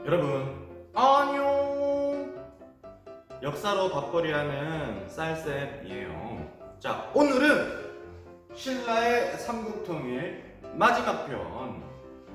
여러분 안녕. 역사로 밥벌이하는 쌀쌤이에요. 자, 오늘은 신라의 삼국통일 마지막 편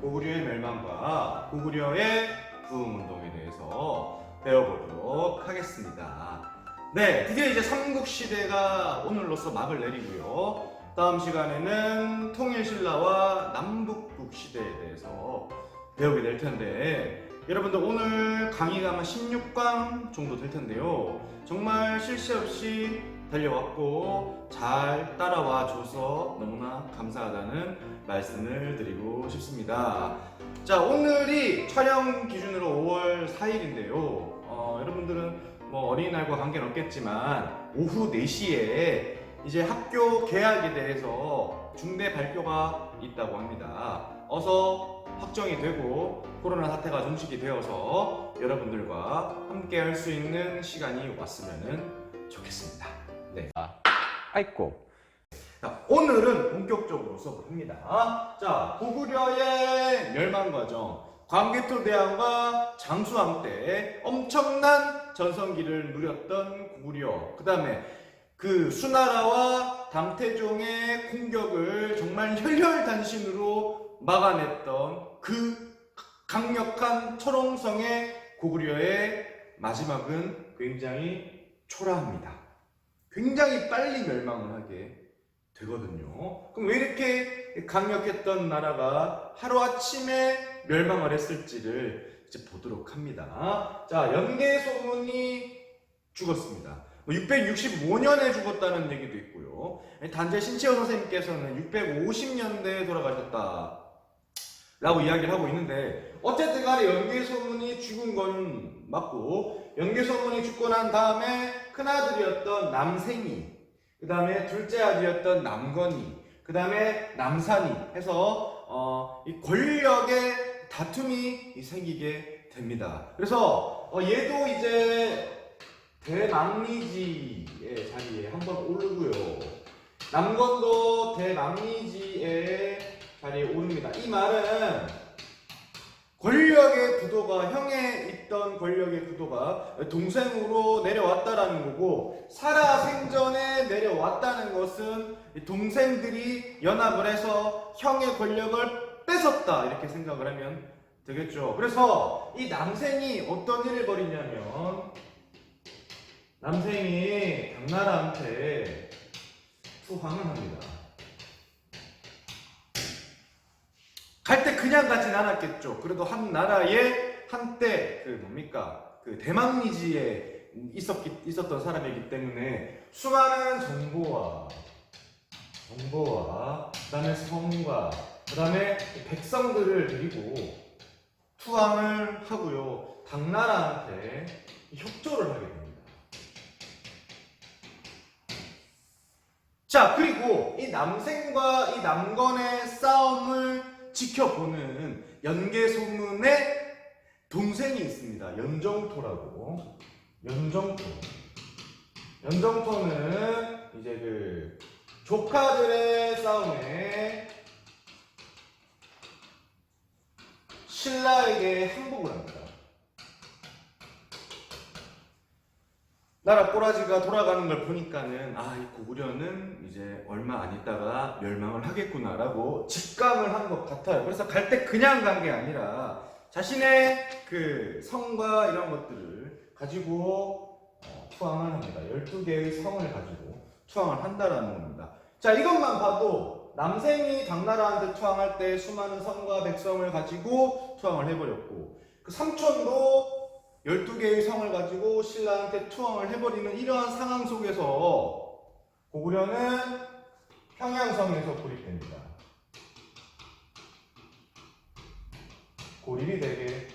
고구려의 멸망과 고구려의 부흥운동에 대해서 배워보도록 하겠습니다. 네, 드디어 이제 삼국시대가 오늘로서 막을 내리고요. 다음 시간에는 통일신라와 남북국시대에 대해서 배우게 될 텐데, 여러분들 오늘 강의가 아마 16강 정도 될 텐데요. 정말 쉴 새 없이 달려왔고 잘 따라와 줘서 너무나 감사하다는 말씀을 드리고 싶습니다. 자, 오늘이 촬영 기준으로 5월 4일인데요. 여러분들은 뭐 어린이날과 관계는 없겠지만 오후 4시에 이제 학교 개학에 대해서 중대 발표가 있다고 합니다. 어서 확정이 되고 코로나 사태가 종식이 되어서 여러분들과 함께 할 수 있는 시간이 왔으면 좋겠습니다. 네. 아이고. 자, 오늘은 본격적으로 수업을 합니다. 자, 고구려의 멸망 과정, 광개토 대왕과 장수왕 때 엄청난 전성기를 누렸던 고구려, 그 다음에 그 수나라와 담태종의 공격을 정말 혈혈단신으로 막아냈던 그 강력한 철옹성의 고구려의 마지막은 굉장히 초라합니다. 굉장히 빨리 멸망을 하게 되거든요. 그럼 왜 이렇게 강력했던 나라가 하루아침에 멸망을 했을지를 이제 보도록 합니다. 자, 연개소문이 죽었습니다. 665년에 죽었다는 얘기도 있고요. 단재 신채호 선생님께서는 650년대에 돌아가셨다 라고 이야기를 하고 있는데, 어쨌든 간에 연개소문이 죽은 건 맞고, 연개소문이 죽고 난 다음에 큰아들이었던 남생이, 그 다음에 둘째 아들이었던 남건이, 그 다음에 남산이 해서 이 권력의 다툼이 생기게 됩니다. 그래서 얘도 이제 대망리지의 자리에 한번 오르고요, 남건도 대망리지의 자리에 오릅니다. 이 말은 권력의 구도가, 형에 있던 권력의 구도가 동생으로 내려왔다라는 거고, 살아생전에 내려왔다는 것은 동생들이 연합을 해서 형의 권력을 뺏었다, 이렇게 생각을 하면 되겠죠. 그래서 이 남생이 어떤 일을 벌이냐면, 남생이 당나라한테 투항을 합니다. 갈 때 그냥 가진 않았겠죠. 그래도 한 나라에 한때 그 대망리지에 있었던 사람이기 때문에 수많은 정보와 그다음에 성과, 그다음에 백성들을 데리고 투항을 하고요, 당나라한테 협조를 하게 됩니다. 자, 그리고 이 남생과 이 남건의 싸움을 지켜보는 연개소문의 동생이 있습니다. 연정토라고. 연정토는 이제 그 조카들의 싸움에 신라에게 항복을 합니다. 나라 꼬라지가 돌아가는 걸 보니까는, 이 고구려는 이제 얼마 안 있다가 멸망을 하겠구나라고 직감을 한 것 같아요. 그래서 갈 때 그냥 간 게 아니라 자신의 그 성과 이런 것들을 가지고 투항을 합니다. 12개의 성을 가지고 투항을 한다라는 겁니다. 자, 이것만 봐도 남생이 당나라한테 투항할 때 수많은 성과 백성을 가지고 투항을 해버렸고, 그 삼촌도 12개의 성을 가지고 신라한테 투항을 해버리는 이러한 상황 속에서 고구려는 평양성에서 고립됩니다. 고립이 되게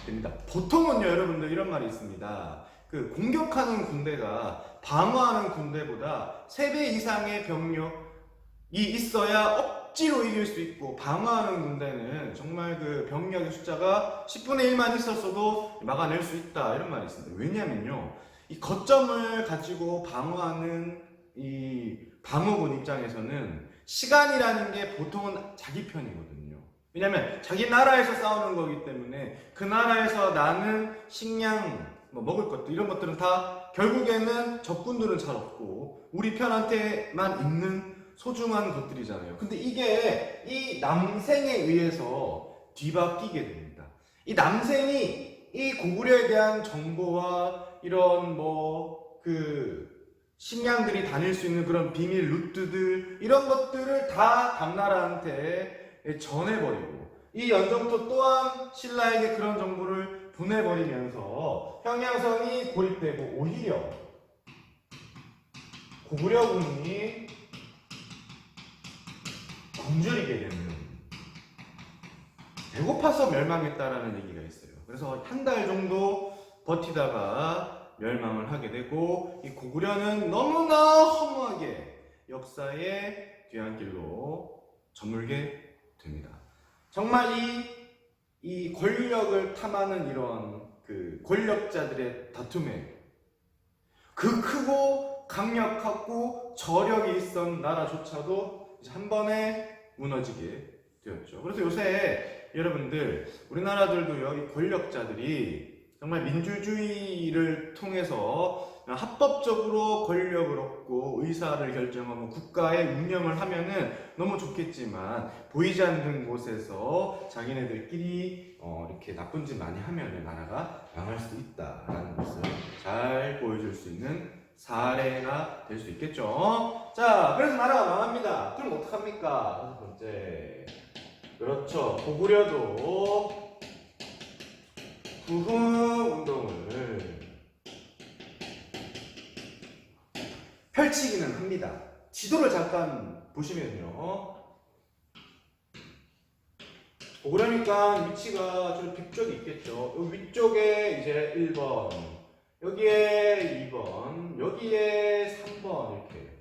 됩니다. 보통은요, 여러분들 이런 말이 있습니다. 그 공격하는 군대가 방어하는 군대보다 3배 이상의 병력이 있어야 억지로 이길 수 있고, 방어하는 군대는 정말 그 병력의 숫자가 10분의 1만 있었어도 막아낼 수 있다, 이런 말이 있습니다. 왜냐면요, 이 거점을 가지고 방어하는 이 방어군 입장에서는 시간이라는 게 보통은 자기 편이거든요. 왜냐면 자기 나라에서 싸우는 거기 때문에 그 나라에서 나는 식량, 뭐 먹을 것들 이런 것들은 다 결국에는 적군들은 잘 없고 우리 편한테만 있는 소중한 것들이잖아요. 근데 이게 이 남생에 의해서 뒤바뀌게 됩니다. 이 남생이 이 고구려에 대한 정보와 이런 식량들이 다닐 수 있는 그런 비밀 루트들 이런 것들을 다 당나라한테 전해버리고 이 연정토 또한 신라에게 그런 정보를 보내버리면서 평양성이 고립되고 오히려 고구려군이 굶주리게 되는 배고파서 멸망했다라는 얘기가 있어요. 그래서 한 달 정도 버티다가 멸망을 하게 되고 이 고구려는 너무나 허무하게 역사의 뒤안길로 저물게 됩니다. 정말 이 권력을 탐하는 이런 그 권력자들의 다툼에 그 크고 강력하고 저력이 있던 나라조차도 이제 한 번에 무너지게 되었죠. 그래서 요새 여러분들 우리나라들도요, 이 권력자들이 정말 민주주의를 통해서 합법적으로 권력을 얻고 의사를 결정하고 국가의 운영을 하면은 너무 좋겠지만 보이지 않는 곳에서 자기네들끼리 이렇게 나쁜 짓 많이 하면은 나라가 망할 수 있다라는 것을 잘 보여줄 수 있는 사례가 될 수 있겠죠. 자, 그래서 나라가 망합니다. 그럼 어떡합니까? 다섯 번째. 그렇죠. 고구려도 부흥운동을 펼치기는 합니다. 지도를 잠깐 보시면요. 고구려니까 위치가 좀 북쪽에 있겠죠. 여기 위쪽에 이제 1번, 여기에 2번, 여기에 3번 이렇게.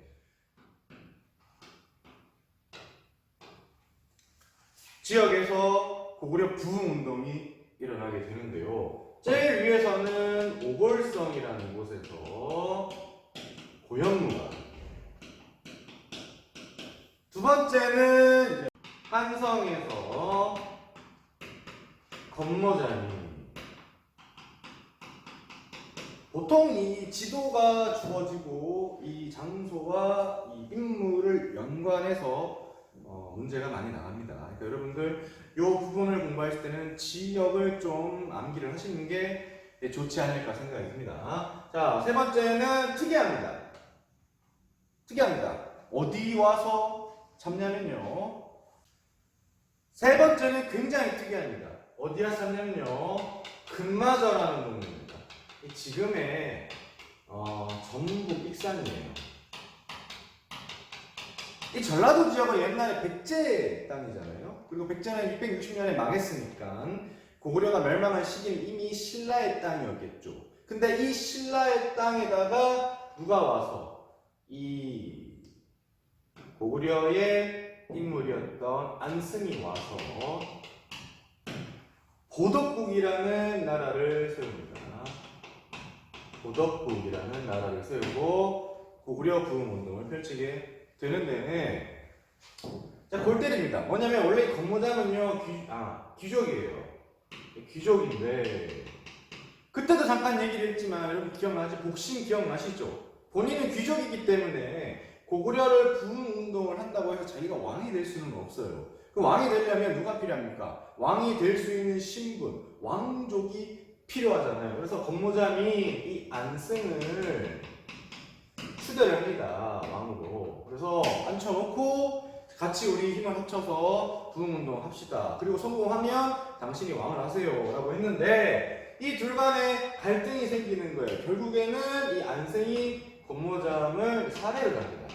지역에서 고구려 부흥운동이 일어나게 되는데요. 제일 위에서는 오골성이라는 곳에서 고현무가, 두 번째는 이제 한성에서 건모자니. 보통 이 지도가 주어지고 이 장소와 이 인물을 연관해서 문제가 많이 나갑니다. 그러니까 여러분들 이 부분을 공부하실 때는 지역을 좀 암기를 하시는 게 좋지 않을까 생각이 듭니다. 자, 세 번째는 특이합니다. 특이합니다. 어디 와서 잡냐면요. 세 번째는 굉장히 특이합니다. 어디 와서 잡냐면요. 금마저라는 동네입니다. 지금의 전북 익산이에요. 이 전라도 지역은 옛날에 백제 땅이잖아요. 그리고 백제는 660년에 망했으니까 고구려가 멸망한 시기는 이미 신라의 땅이었겠죠. 근데 이 신라의 땅에다가 누가 와서 이 고구려의 인물이었던 안승이 와서 보덕국이라는 나라를 세웁니다. 보덕국이라는 나라를 세우고 고구려 부흥운동을 펼치게 되는데, 자, 골 때립니다. 뭐냐면 원래 건모장은요 귀족이에요. 귀족인데 그때도 잠깐 얘기를 했지만 여러분 기억나지? 복심 기억나시죠? 본인은 귀족이기 때문에 고구려를 부흥운동을 한다고 해서 자기가 왕이 될 수는 없어요. 그 왕이 되려면 누가 필요합니까? 왕이 될 수 있는 신분, 왕족이 필요하잖아요. 그래서 건모장이 이 안승을 추대를 합니다. 왕으로. 그래서 앉혀놓고 같이 우리 힘을 합쳐서 부흥운동 합시다. 그리고 성공하면 당신이 왕을 하세요 라고 했는데 이 둘 간에 갈등이 생기는 거예요. 결국에는 이 안승이 건모장을 살해를 합니다.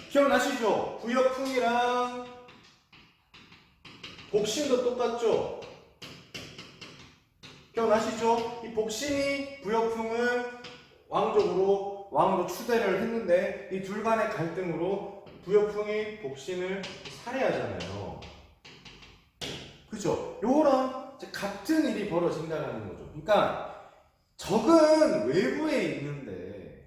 기억나시죠? 부역풍이랑 복심도 똑같죠? 기억나시죠? 이 복심이 부역풍을 왕으로 추대를 했는데 이 둘 간의 갈등으로 부역풍이 복신을 살해하잖아요. 그죠? 요거랑 같은 일이 벌어진다는 거죠. 그러니까 적은 외부에 있는데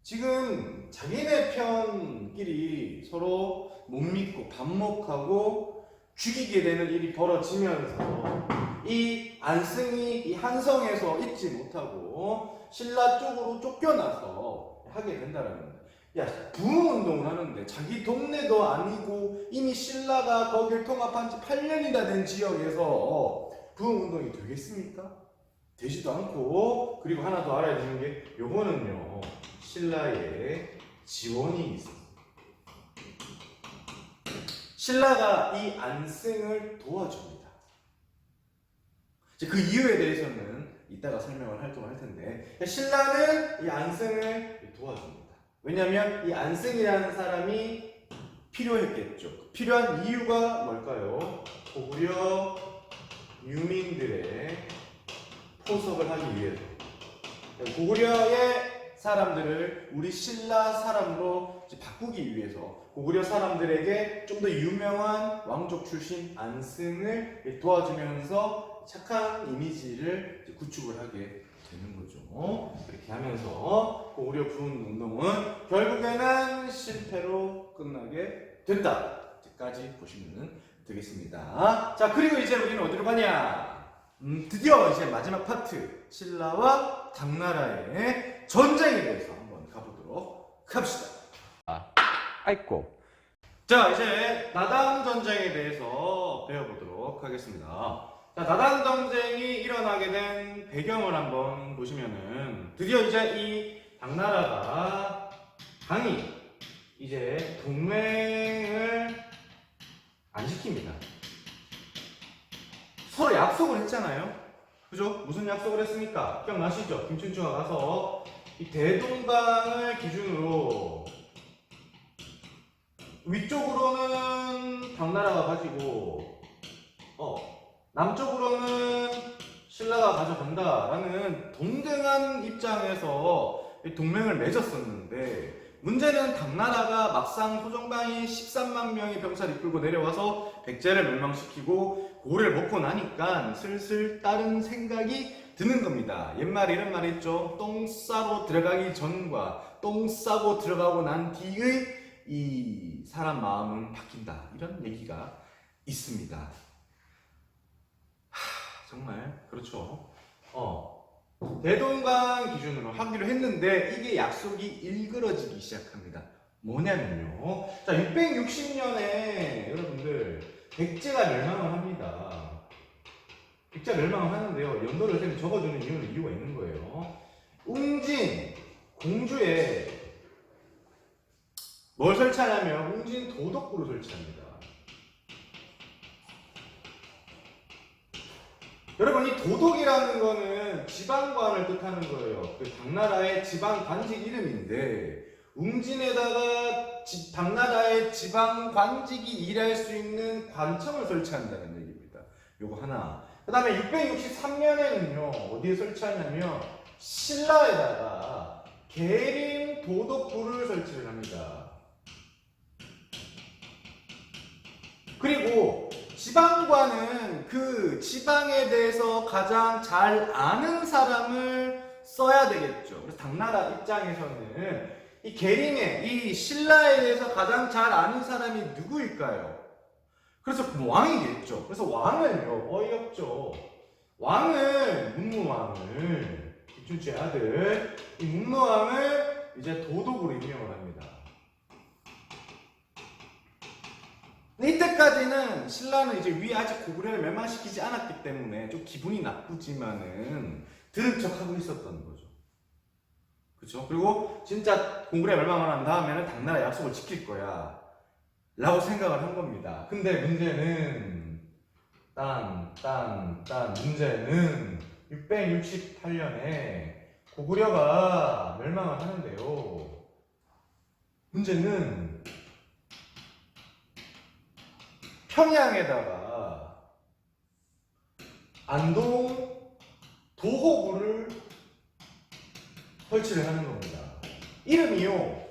지금 자기네 편끼리 서로 못 믿고 반목하고 죽이게 되는 일이 벌어지면서 이 안승이 이 한성에서 있지 못하고 신라 쪽으로 쫓겨나서 하게 된다는 겁니다. 야, 부흥운동을 하는데 자기 동네도 아니고 이미 신라가 거길 통합한 지 8년이나 된 지역에서 부흥운동이 되겠습니까? 되지도 않고, 그리고 하나 더 알아야 되는 게 요거는요, 신라의 지원이 있어요. 신라가 이 안승을 도와줍니다. 그 이유에 대해서는 이따가 설명을 할 텐데, 신라는 이 안승을 도와줍니다. 왜냐하면 이 안승이라는 사람이 필요했겠죠. 필요한 이유가 뭘까요? 고구려 유민들의 포섭을 하기 위해서. 고구려의 사람들을 우리 신라 사람으로 바꾸기 위해서 고구려 사람들에게 좀 더 유명한 왕족 출신 안승을 도와주면서 착한 이미지를 구축을 하게 되는 거죠. 이렇게 하면서 고구려 부흥운동은 결국에는 실패로 끝나게 된다. 까지 보시면 되겠습니다. 자, 그리고 이제 우리는 어디로 가냐? 드디어 이제 마지막 파트, 신라와 당나라의 전쟁에 대해서 한번 가보도록 합시다. 아이고. 자, 이제 나당 전쟁에 대해서 배워보도록 하겠습니다. 자, 나당 전쟁이 일어나게 된 배경을 한번 보시면은 드디어 이제 이 당나라가 당이 이제 동맹을 안 시킵니다. 서로 약속을 했잖아요. 그죠? 무슨 약속을 했습니까? 기억나시죠? 김춘추가 가서 이 대동강을 기준으로 위쪽으로는 당나라가 가지고 남쪽으로는 신라가 가져간다라는 동등한 입장에서 동맹을 맺었었는데, 문제는 당나라가 막상 소정방이 13만 명의 병사를 이끌고 내려와서 백제를 멸망시키고 고구려를 먹고 나니까 슬슬 다른 생각이 드는 겁니다. 옛말에 이런 말이 있죠. 똥 싸고 들어가기 전과 똥 싸고 들어가고 난 뒤의 이 사람 마음은 바뀐다. 이런 얘기가 있습니다. 정말 그렇죠. 대동강 기준으로 하기로 했는데 이게 약속이 일그러지기 시작합니다. 뭐냐면요. 자, 660년에 여러분들 백제가 멸망을 합니다. 백제가 멸망을 하는데요. 연도를 이렇게 적어주는 이유가 있는 거예요. 웅진 공주에 뭘 설치하냐면 웅진 도덕부를 설치합니다. 여러분, 이 도덕이라는 거는 지방관을 뜻하는 거예요. 그 당나라의 지방 관직 이름인데, 웅진에다가 당나라의 지방 관직이 일할 수 있는 관청을 설치한다는 얘기입니다. 요거 하나. 그 다음에 663년에는요, 어디에 설치하냐면 신라에다가 계림 도덕부를 설치를 합니다. 그리고 지방관은 그 지방에 대해서 가장 잘 아는 사람을 써야 되겠죠. 그래서 당나라 입장에서는 이 계림에, 이 신라에 대해서 가장 잘 아는 사람이 누구일까요? 그래서 왕이겠죠. 그래서 왕을요, 어이없죠. 문무왕을, 김춘추의 아들, 이 문무왕을 이제 도독으로 임명을 합니다. 이때까지는 신라는 이제 위에 아직 고구려를 멸망시키지 않았기 때문에 좀 기분이 나쁘지만은 들은 척하고 있었던 거죠. 그렇죠? 그리고 진짜 고구려 멸망을 한 다음에는 당나라 약속을 지킬 거야 라고 생각을 한 겁니다. 근데 문제는 문제는 668년에 고구려가 멸망을 하는데요. 문제는 평양에다가 안동 도호부를 설치를 하는 겁니다. 이름이요,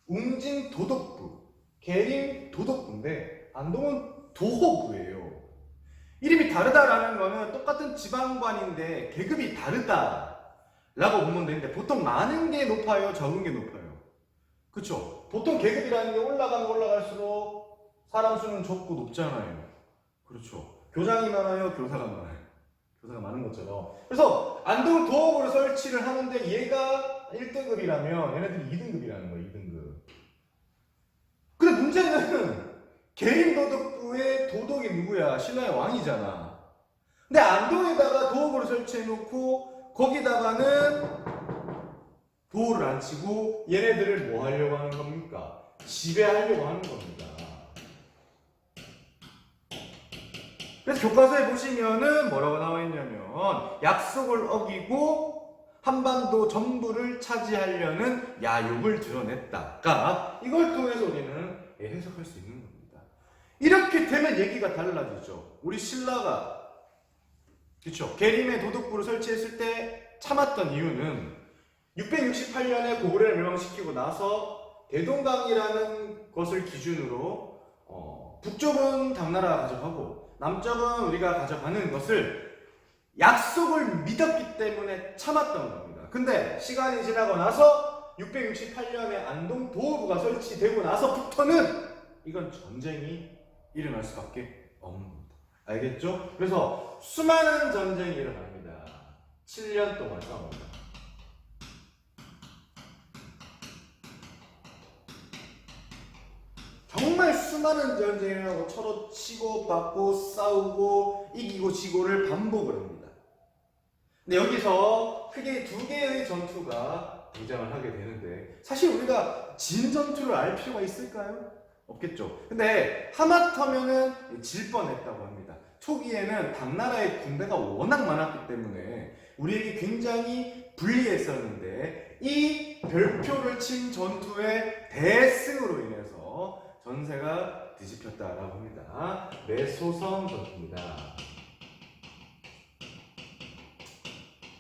웅진 도덕부, 계림 도덕부인데 안동은 도호부예요. 이름이 다르다라는 거는 똑같은 지방관인데 계급이 다르다라고 보면 되는데, 보통 많은 게 높아요, 적은 게 높아요? 그쵸? 보통 계급이라는 게 올라가면 올라갈수록 사람 수는 적고 높잖아요. 그렇죠. 교장이 많아요, 교사가 많아요. 교사가 많은 것처럼. 그래서 안동 도읍으로 설치를 하는데 얘가 1등급이라면 얘네들이 2등급이라는 거예요, 2등급. 근데 문제는 개인 도덕부의 도덕이 누구야? 신라의 왕이잖아. 근데 안동에다가 도읍으로 설치해놓고 거기다가는 도를 안 치고 얘네들을 뭐 하려고 하는 겁니까? 지배하려고 하는 겁니다. 그래서 교과서에 보시면은 뭐라고 나와 있냐면 약속을 어기고 한반도 전부를 차지하려는 야욕을 드러냈다가 이걸 통해서 우리는 해석할 수 있는 겁니다. 이렇게 되면 얘기가 달라지죠. 우리 신라가 그렇죠. 계림의 도덕부를 설치했을 때 참았던 이유는 668년에 고구려를 멸망시키고 나서 대동강이라는 것을 기준으로 북쪽은 당나라가 가져가고 남쪽은 우리가 가져가는 것을 약속을 믿었기 때문에 참았던 겁니다. 근데 시간이 지나고 나서 668년에 안동 도읍부가 설치되고 나서부터는 이건 전쟁이 일어날 수밖에 없는 겁니다. 알겠죠? 그래서 수많은 전쟁이 일어납니다. 7년 동안 싸웁니다. 정말 수많은 전쟁이 일어나고 서로 치고 받고 싸우고 이기고 지고를 반복을 합니다. 근데 여기서 크게 두 개의 전투가 등장을 하게 되는데 사실 우리가 진 전투를 알 필요가 있을까요? 없겠죠. 근데 하마터면은 질 뻔했다고 합니다. 초기에는 당나라의 군대가 워낙 많았기 때문에 우리에게 굉장히 불리했었는데 이 별표를 친 전투의 대승으로 인해서 전세가 뒤집혔다라고 합니다. 매소성 전투입니다.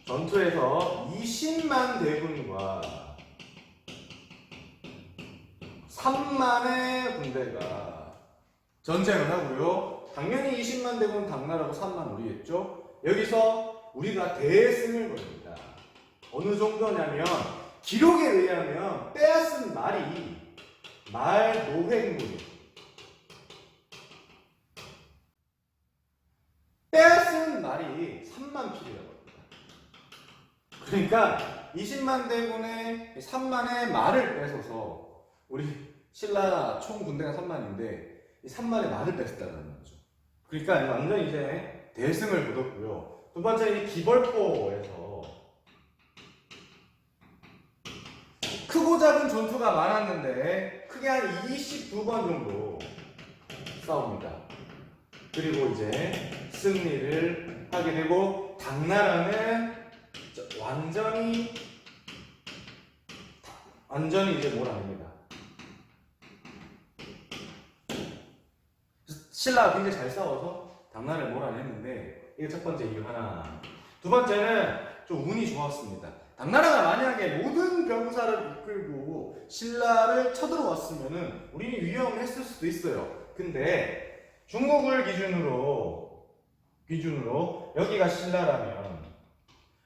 전투에서 20만 대군과 3만의 군대가 전쟁을 하고요. 당연히 20만 대군 당나라고 3만 우리겠죠. 여기서 우리가 대승을 거둡니다. 어느 정도냐면 기록에 의하면 빼앗은 말이 말 노획물 빼앗은 말이 3만 필이라고 합니다. 그러니까 20만 대군의 3만의 말을 뺏어서 우리 신라 총 군대가 3만인데 이 3만의 말을 뺐다는 거죠. 그러니까 완전 이제 대승을 거뒀고요. 두 번째 이 기벌포에서 크고 작은 전투가 많았는데 크게 한 22번 정도 싸웁니다. 그리고 이제 승리를 하게 되고 당나라는 완전히 이제 몰아냅니다. 신라가 굉장히 잘 싸워서 당나라를 몰아냈는데 이게 첫 번째 이유 하나. 두 번째는 좀 운이 좋았습니다. 당나라가 만약에 모든 병사를 이끌고 신라를 쳐들어왔으면은 우리는 위험했을 수도 있어요. 근데 중국을 기준으로 여기가 신라라면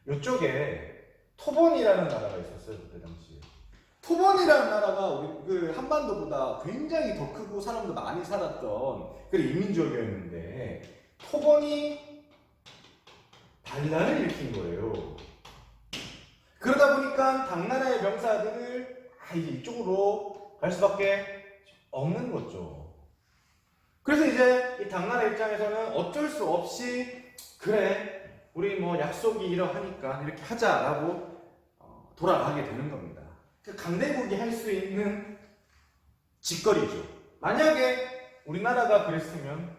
이쪽에 토본이라는 나라가 있었어요. 그때 당시에. 토본이라는 나라가 우리 그 한반도보다 굉장히 더 크고 사람도 많이 살았던 그런 이민족이었는데 토본이 반란을 일으킨 거예요. 그러다 보니까 당나라의 병사들을 이제 이쪽으로 갈 수밖에 없는 거죠. 그래서 이제 이 당나라 입장에서는 어쩔 수 없이 그래 우리 뭐 약속이 이러하니까 이렇게 하자라고 돌아가게 되는 겁니다. 그 강대국이 할 수 있는 짓거리죠. 만약에 우리나라가 그랬으면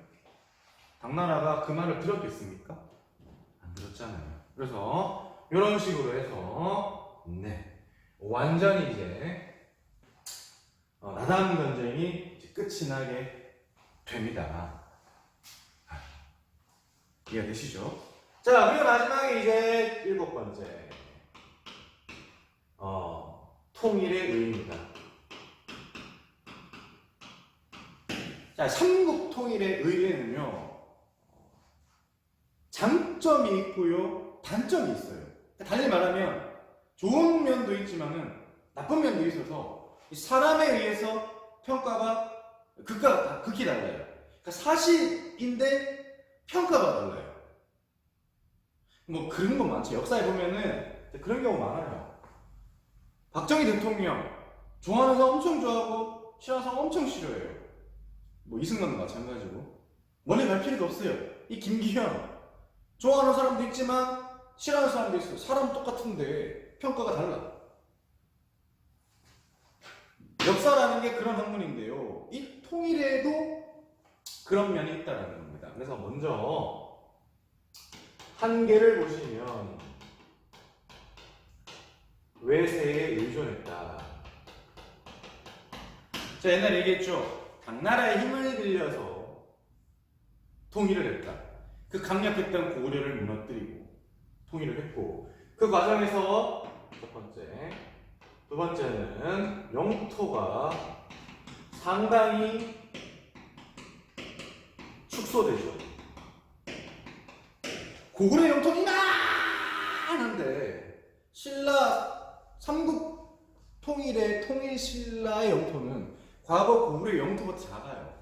당나라가 그 말을 들었겠습니까? 안 들었잖아요. 그래서 이런 식으로 해서 완전히 이제 나당 전쟁이 이제 끝이 나게 됩니다. 이해되시죠? 자, 그리고 마지막에 이제 7번째 통일의 의의입니다. 자, 삼국 통일의 의의는요 장점이 있고요 단점이 있어요. 달리 말하면 좋은 면도 있지만은 나쁜 면도 있어서 이 사람에 의해서 평가가 극히 달라요. 그러니까 사실인데 평가가 달라요. 뭐 그런 거 많죠. 역사에 보면은 그런 경우 많아요. 박정희 대통령 좋아하는 사람 엄청 좋아하고 싫어하는 사람 엄청 싫어해요. 뭐 이승만도 마찬가지고. 멀리 갈 필요도 없어요. 이 김기현 좋아하는 사람도 있지만 싫어하는 사람도 있어요. 사람 똑같은데 평가가 달라. 역사라는 게 그런 학문인데요. 이 통일에도 그런 면이 있다는 겁니다. 그래서 먼저 한계를 보시면 외세에 의존했다. 제가 옛날에 얘기했죠. 당나라의 힘을 빌려서 통일을 했다. 그 강력했던 고구려를 무너뜨리고 통일을 했고, 그 과정에서 첫 번째, 두 번째는 영토가 상당히 축소되죠. 고구려 영토는 이만한데 신라 삼국 통일의 통일 신라의 영토는 과거 고구려 영토보다 작아요.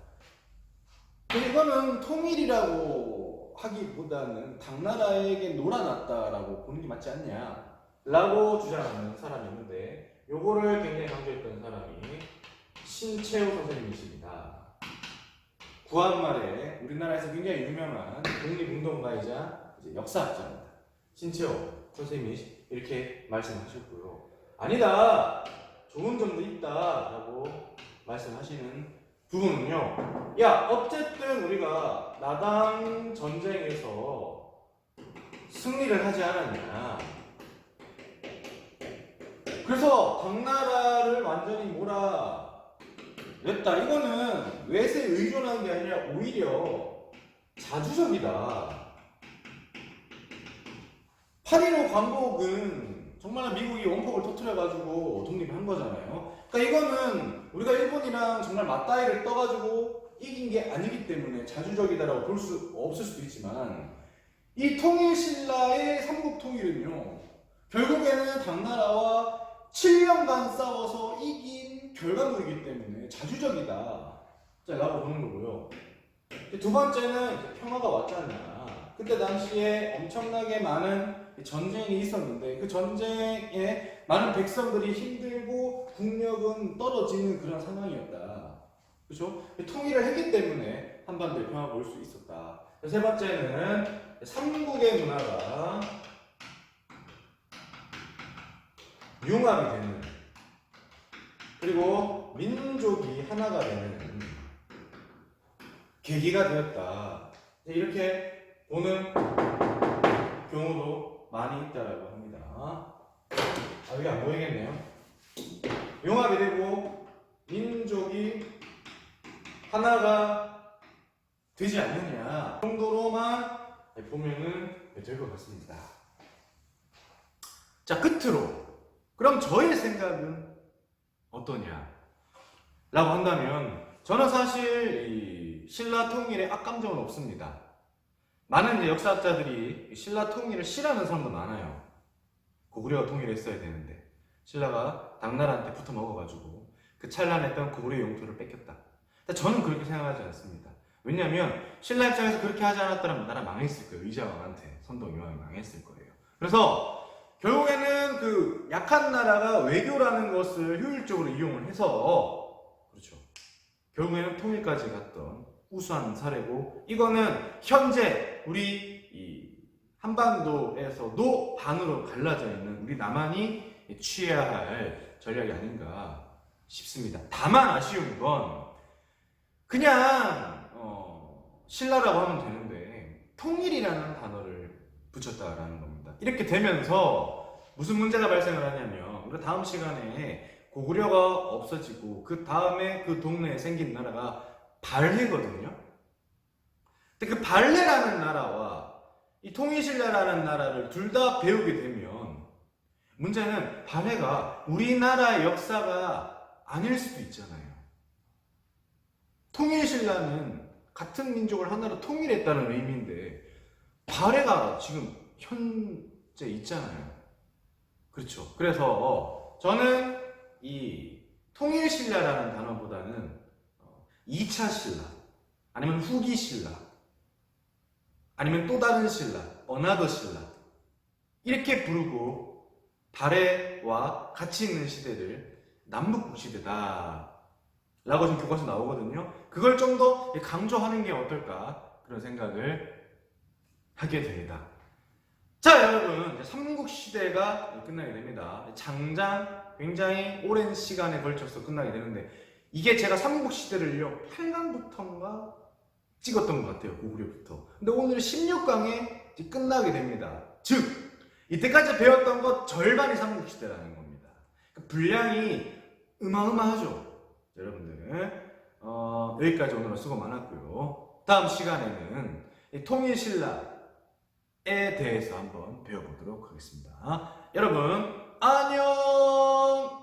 근데 이거는 통일이라고 하기보다는 당나라에게 놀아놨다라고 보는 게 맞지 않냐 라고 주장하는 사람이 있는데, 요거를 굉장히 강조했던 사람이 신채호 선생님이십니다. 구한말에 우리나라에서 굉장히 유명한 독립운동가이자 역사학자입니다. 신채호 선생님이 이렇게 말씀하셨고요. 아니다, 좋은 점도 있다라고 말씀하시는 부분은요, 야 어쨌든 우리가 나당 전쟁에서 승리를 하지 않았냐, 그래서 당나라를 완전히 몰아냈다. 이거는 외세에 의존한 게 아니라 오히려 자주적이다. 8.15 광복은 정말 미국이 원폭을 터뜨려가지고 독립한 거잖아요. 그러니까 이거는 우리가 일본이랑 정말 맞다이를 떠가지고 이긴 게 아니기 때문에 자주적이다라고 볼 수 없을 수도 있지만, 이 통일신라의 삼국통일은요, 결국에는 당나라와 7년간 싸워서 이긴 결과물이기 때문에 자주적이다 라고 보는 거고요. 두 번째는 평화가 왔잖냐. 그때 당시에 엄청나게 많은 전쟁이 있었는데 그 전쟁에 많은 백성들이 힘들고 국력은 떨어지는 그런 상황이었다. 그렇죠? 통일을 했기 때문에 한반도에 평화가 올 수 있었다. 세 번째는 삼국의 문화가 융합이 되는, 그리고 민족이 하나가 되는 계기가 되었다. 이렇게 보는 경우도 많이 있다라고 합니다. 여기 안 보이겠네요. 융합이 되고 민족이 하나가 되지 않느냐 정도로만 보면은 될 것 같습니다. 자, 끝으로 그럼 저의 생각은 어떠냐 라고 한다면, 저는 사실 이 신라 통일에 악감정은 없습니다. 많은 역사학자들이 신라 통일을 싫어하는 사람도 많아요. 고구려가 통일했어야 되는데 신라가 당나라한테 붙어 먹어가지고 그 찬란했던 고구려 영토를 뺏겼다. 근데 저는 그렇게 생각하지 않습니다. 왜냐하면 신라 입장에서 그렇게 하지 않았다면 나라 망했을 거예요. 의자왕한테 선동이왕이 망했을 거예요. 그래서 결국에는 그 약한 나라가 외교라는 것을 효율적으로 이용을 해서, 그렇죠, 결국에는 통일까지 갔던 우수한 사례고, 이거는 현재 우리 이 한반도에서도 반으로 갈라져 있는 우리 남한이 취해야 할 전략이 아닌가 싶습니다. 다만 아쉬운 건 그냥 신라라고 하면 되는데 통일이라는 단어를 붙였다라는 겁니다. 이렇게 되면서 무슨 문제가 발생을 하냐면, 우리가 다음 시간에 고구려가 없어지고 그 다음에 그 동네에 생긴 나라가 발해거든요. 근데 그 발해라는 나라와 이 통일신라라는 나라를 둘 다 배우게 되면, 문제는 발해가 우리나라의 역사가 아닐 수도 있잖아요. 통일신라는 같은 민족을 하나로 통일했다는 의미인데 발해가 지금 현재 있잖아요. 그렇죠. 그래서 저는 이 통일신라라는 단어보다는 2차 신라, 아니면 후기 신라, 아니면 또 다른 신라, 어나더 신라, 이렇게 부르고 발해와 같이 있는 시대를 남북국시대다 라고 지금 교과서 나오거든요. 그걸 좀 더 강조하는 게 어떨까 그런 생각을 하게 됩니다. 자, 여러분, 이제 삼국시대가 끝나게 됩니다. 장장 굉장히 오랜 시간에 걸쳐서 끝나게 되는데, 이게 제가 삼국시대를요 8강부터인가 찍었던 것 같아요. 고구려부터. 근데 오늘 16강에 끝나게 됩니다. 즉 이때까지 배웠던 것 절반이 삼국시대라는 겁니다. 분량이 어마어마하죠. 여러분들 여기까지 오늘은 수고 많았고요. 다음 시간에는 통일신라에 대해서 한번 배워보도록 하겠습니다. 여러분 안녕.